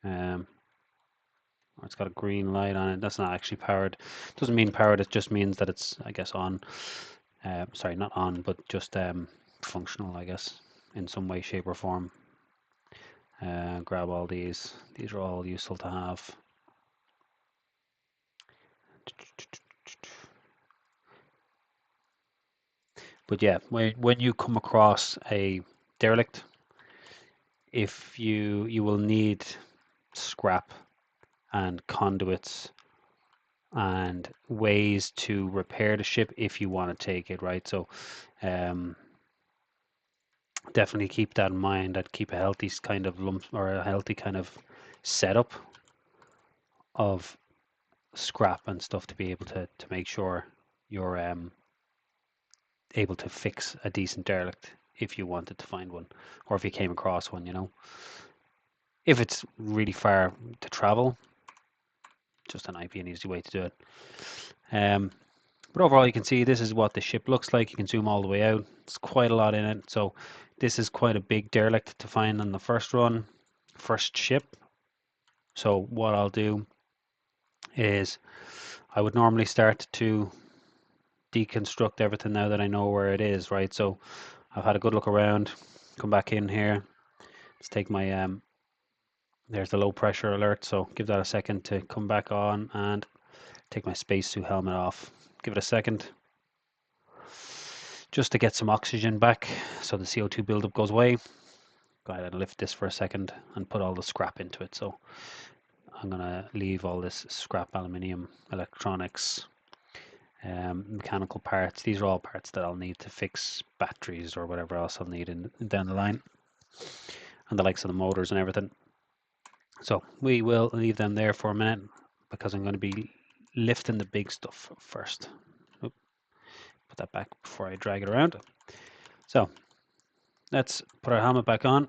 Um, it's got a green light on it. That's not actually powered. Doesn't mean powered. It just means that it's, I guess, on. Sorry, not on, but just functional, I guess, in some way, shape, or form. Grab all these. These are all useful to have. But yeah, when you come across a derelict, if you will need scrap and conduits and ways to repair the ship if you want to take it, right? So um, definitely keep that in mind. That keep a healthy kind of lump or a healthy kind of setup of scrap and stuff to be able to make sure you're able to fix a decent derelict if you wanted to find one, or if you came across one, you know. If it's really far to travel, just an IP an easy way to do it. But overall, you can see this is what the ship looks like. You can zoom all the way out. It's quite a lot in it. So this is quite a big derelict to find on the first run, first ship. So what I'll do is I would normally start to deconstruct everything now that I know where it is, right? So I've had a good look around, come back in here. Let's take my, there's the low pressure alert. So give that a second to come back on and take my spacesuit helmet off. Give it a second just to get some oxygen back so the CO2 buildup goes away. Go ahead and lift this for a second and put all the scrap into it. So I'm going to leave all this scrap aluminium, electronics, mechanical parts. These are all parts that I'll need to fix batteries or whatever else I'll need down the line, and the likes of the motors and everything. So we will leave them there for a minute because I'm going to be lifting the big stuff first. Oop, put that back before I drag it around. So let's put our helmet back on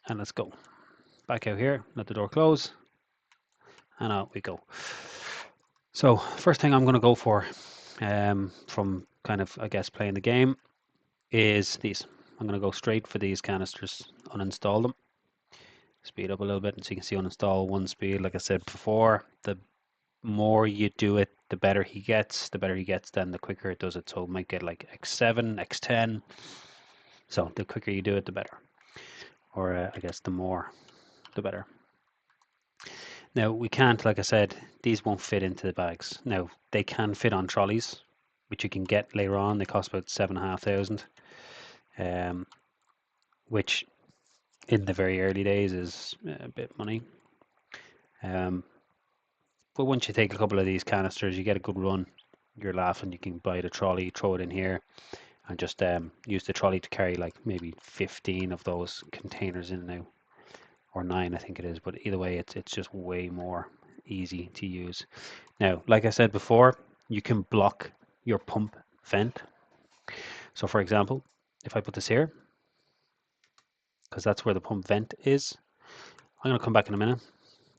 and let's go. Back out here, let the door close, and out we go. So first thing I'm going to go for from kind of, I guess, playing the game is these. I'm going to go straight for these canisters, uninstall them, speed up a little bit, and so you can see uninstall one speed. Like I said before, the more you do it, the better he gets. The better he gets, then the quicker it does it. So it might get like X7, X10. So the quicker you do it, the better. Or I guess the more, the better. Now we can't, like I said, these won't fit into the bags. Now they can fit on trolleys, which you can get later on. They cost about 7,500, which in the very early days is a bit money. But once you take a couple of these canisters, you get a good run. You're laughing. You can buy the trolley, throw it in here, and just use the trolley to carry like maybe 15 of those containers in now, or 9 I think it is. But either way, it's just way more easy to use. Now, like I said before, you can block your pump vent. So for example, if I put this here, because that's where the pump vent is, I'm going to come back in a minute.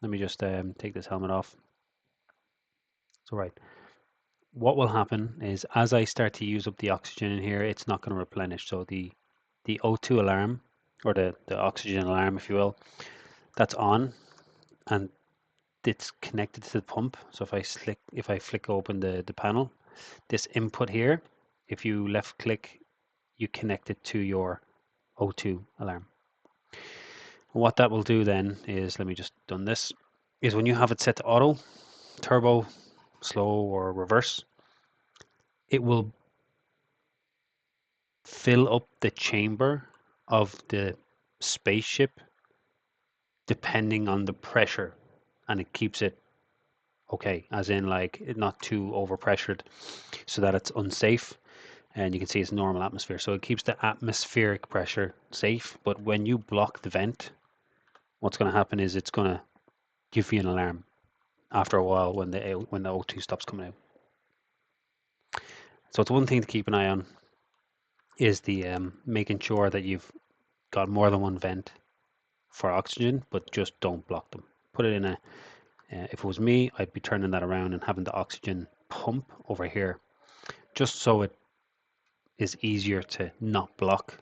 Let me just take this helmet off. So right, what will happen is as I start to use up the oxygen in here, it's not going to replenish. So the O2 alarm, or the oxygen alarm, if you will, that's on, and it's connected to the pump. So if I flick open the panel, this input here, if you left click, you connect it to your O2 alarm. And what that will do then is, let me just done this, is when you have it set to auto, turbo, slow, or reverse, it will fill up the chamber of the spaceship depending on the pressure, and it keeps it okay, as in like not too overpressured so that it's unsafe. And you can see it's normal atmosphere, so it keeps the atmospheric pressure safe. But when you block the vent, what's going to happen is it's going to give you an alarm after a while when the O2 stops coming out. So it's one thing to keep an eye on, is the making sure that you've got more than one vent for oxygen, but just don't block them. Put it in a, if it was me, I'd be turning that around and having the oxygen pump over here, just so it is easier to not block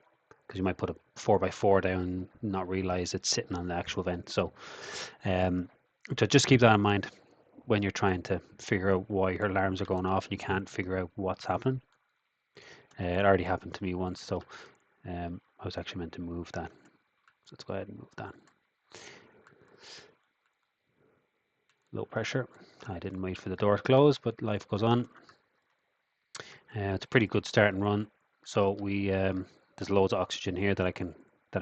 because you might put a 4x4 down and not realize it's sitting on the actual vent. So just keep that in mind when you're trying to figure out why your alarms are going off and you can't figure out what's happening. It already happened to me once, so I was actually meant to move that. So let's go ahead and move that. Low pressure. I didn't wait for the door to close, but life goes on. It's a pretty good start and run. So we there's loads of oxygen here that I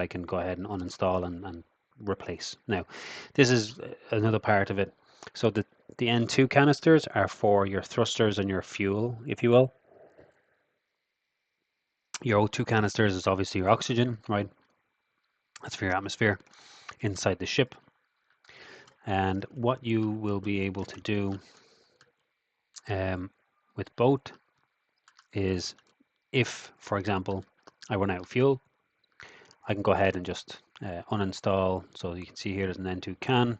can go ahead and uninstall and replace. Now, this is another part of it. So the N2 canisters are for your thrusters and your fuel, if you will. Your O2 canisters is obviously your oxygen, right? That's for your atmosphere inside the ship. And what you will be able to do with both is, if, for example, I run out of fuel, I can go ahead and just uninstall. So you can see here there's an N2 can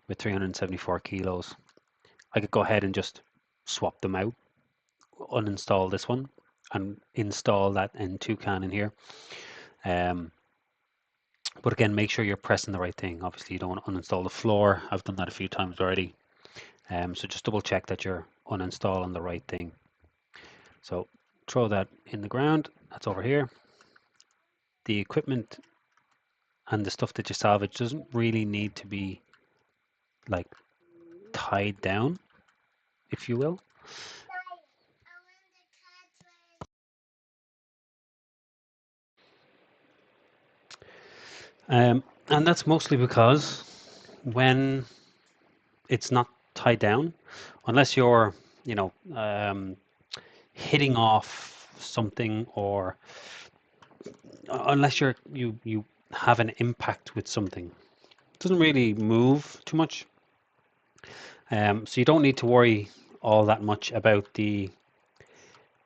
with 374 kilos. I could go ahead and just swap them out, uninstall this one, and install that N2 can in here. But again, make sure you're pressing the right thing. Obviously, you don't want to uninstall the floor. I've done that a few times already. So just double check that you're uninstalling the right thing. So throw that in the ground. That's over here. The equipment and the stuff that you salvage doesn't really need to be like tied down, if you will. And that's mostly because when it's not tied down, unless you're, hitting off something, or unless you have an impact with something, it doesn't really move too much. So you don't need to worry all that much about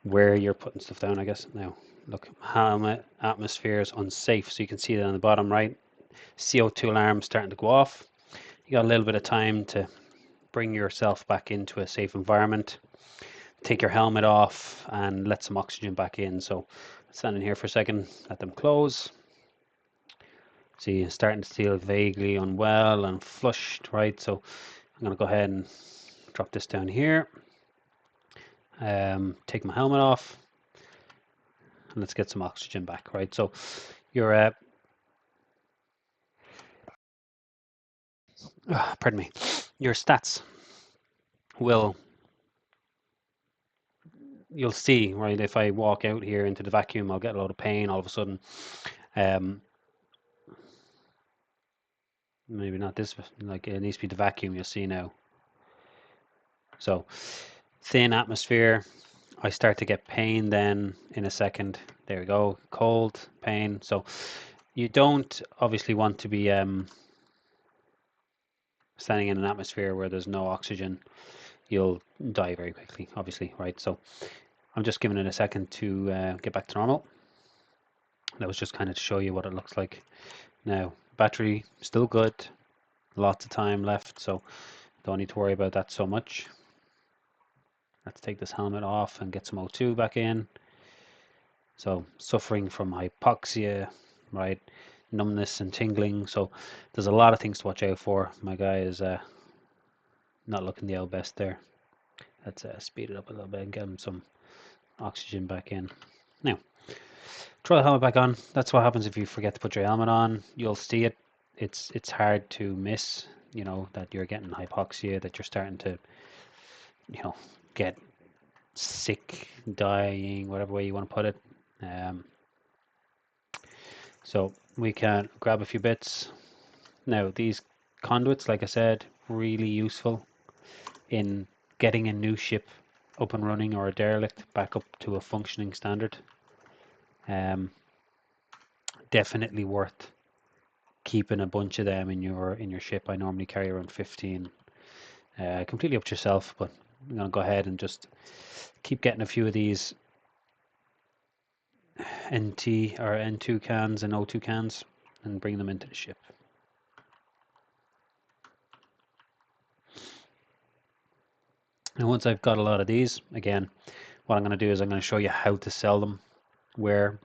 where you're putting stuff down, I guess. Now, look, helmet, atmosphere is unsafe. So you can see that on the bottom right, CO2 alarm starting to go off. You got a little bit of time to bring yourself back into a safe environment. Take your helmet off and let some oxygen back in. So stand in here for a second, let them close. See, you're starting to feel vaguely unwell and flushed, right? So I'm going to go ahead and drop this down here. Take my helmet off. And let's get some oxygen back, right? So your pardon me, your stats you'll see, right? If I walk out here into the vacuum, I'll get a lot of pain all of a sudden. Maybe not this, like it needs to be the vacuum, you'll see now. So thin atmosphere, I start to get pain then in a second. There we go, cold, pain. So you don't obviously want to be standing in an atmosphere where there's no oxygen. You'll die very quickly, obviously, right? So I'm just giving it a second to get back to normal. That was just kind of to show you what it looks like. Now, battery still good, lots of time left, so don't need to worry about that so much. Let's take this helmet off and get some O2 back in. So suffering from hypoxia, right? Numbness and tingling. So there's a lot of things to watch out for. My guy is not looking the best there. Let's speed it up a little bit and get him some oxygen back in. Now, throw the helmet back on. That's what happens if you forget to put your helmet on. You'll see it. It's hard to miss, that you're getting hypoxia, that you're starting to, get sick, dying, whatever way you want to put it. So we can grab a few bits. Now, these conduits, like I said, really useful in getting a new ship up and running, or a derelict back up to a functioning standard. Definitely worth keeping a bunch of them in your ship. I normally carry around 15. Completely up to yourself, but I'm gonna go ahead and just keep getting a few of these NT or N2 cans and O2 cans and bring them into the ship. And once I've got a lot of these, again, what I'm going to do is I'm going to show you how to sell them, where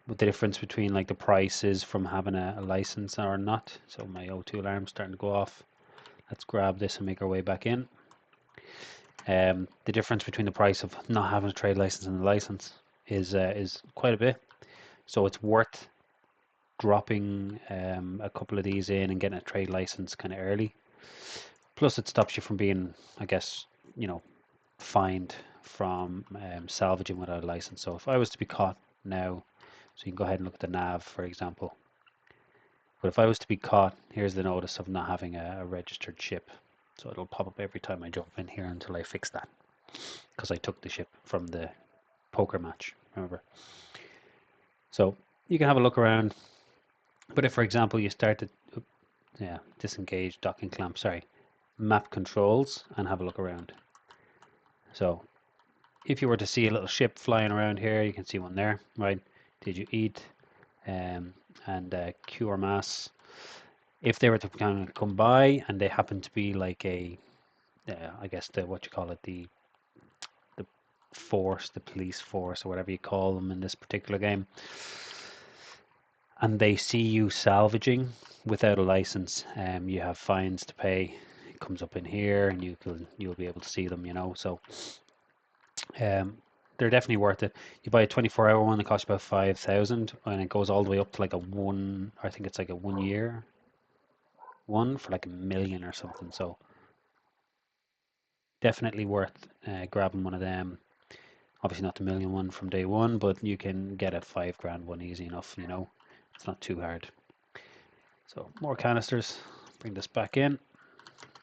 what the difference between like the prices from having a license or not. So my O2 alarm's starting to go off. Let's grab this and make our way back in. The difference between the price of not having a trade license and the license is quite a bit. So it's worth dropping a couple of these in and getting a trade license kind of early. Plus, it stops you from being, I guess, fined from salvaging without a license. So if I was to be caught now, so you can go ahead and look at the nav, for example. But if I was to be caught, here's the notice of not having a registered ship. So it'll pop up every time I jump in here until I fix that, because I took the ship from the poker match, remember? So you can have a look around. But if, for example, you start to disengage docking clamp, sorry, map controls and have a look around. So if you were to see a little ship flying around here, you can see one there, right? Did you eat? And cure mass. If they were to kind of come by and they happen to be like a, I guess the what you call it, the force, the police force, or whatever you call them in this particular game, and they see you salvaging without a license, you have fines to pay. It comes up in here, and you'll be able to see them. So they're definitely worth it. You buy a 24-hour one, it costs about 5,000, and it goes all the way up to like I think it's like a 1 year one for like 1 million or something. So definitely worth grabbing one of them. Obviously not the 1 million one from day one, but you can get a 5 grand one easy enough. It's not too hard. So more canisters. Bring this back in.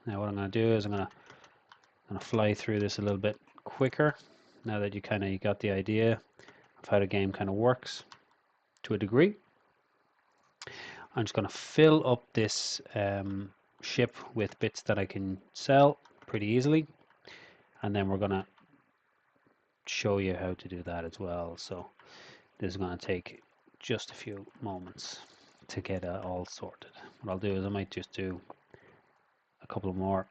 Now what I'm going to do is I'm going to fly through this a little bit quicker. Now that you got the idea of how the game kind of works to a degree. I'm just going to fill up this ship with bits that I can sell pretty easily, and then we're going to show you how to do that as well. So this is going to take just a few moments to get it all sorted. What I'll do is I might just do a couple more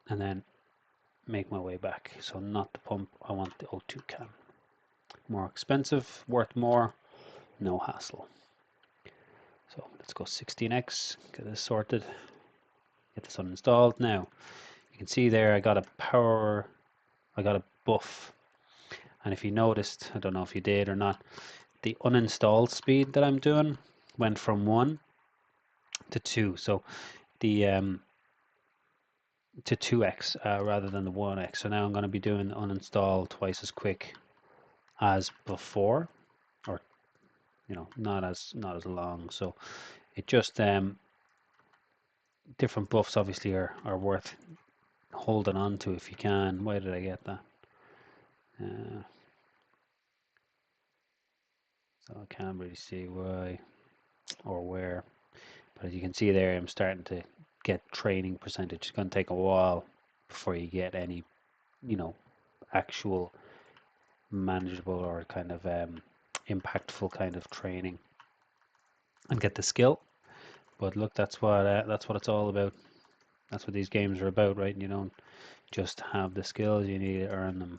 and then make my way back. So not the pump, I want the O2 can. More expensive, worth more, no hassle. So let's go 16x, get this sorted, get this uninstalled. Now you can see there I got a buff, and if you noticed, I don't know if you did or not, the uninstall speed that I'm doing went from 1 to 2, so the to 2x rather than the 1x. So now I'm going to be doing the uninstall twice as quick as before, or not as long. So it just different buffs obviously are worth holding on to if you can. Why did I get that? So I can't really see why or where, but as you can see there, I'm starting to get training percentage. It's going to take a while before you get any actual manageable or kind of impactful kind of training and get the skill. But look, that's what it's all about. That's what these games are about, right? You don't just have the skills, you need to earn them.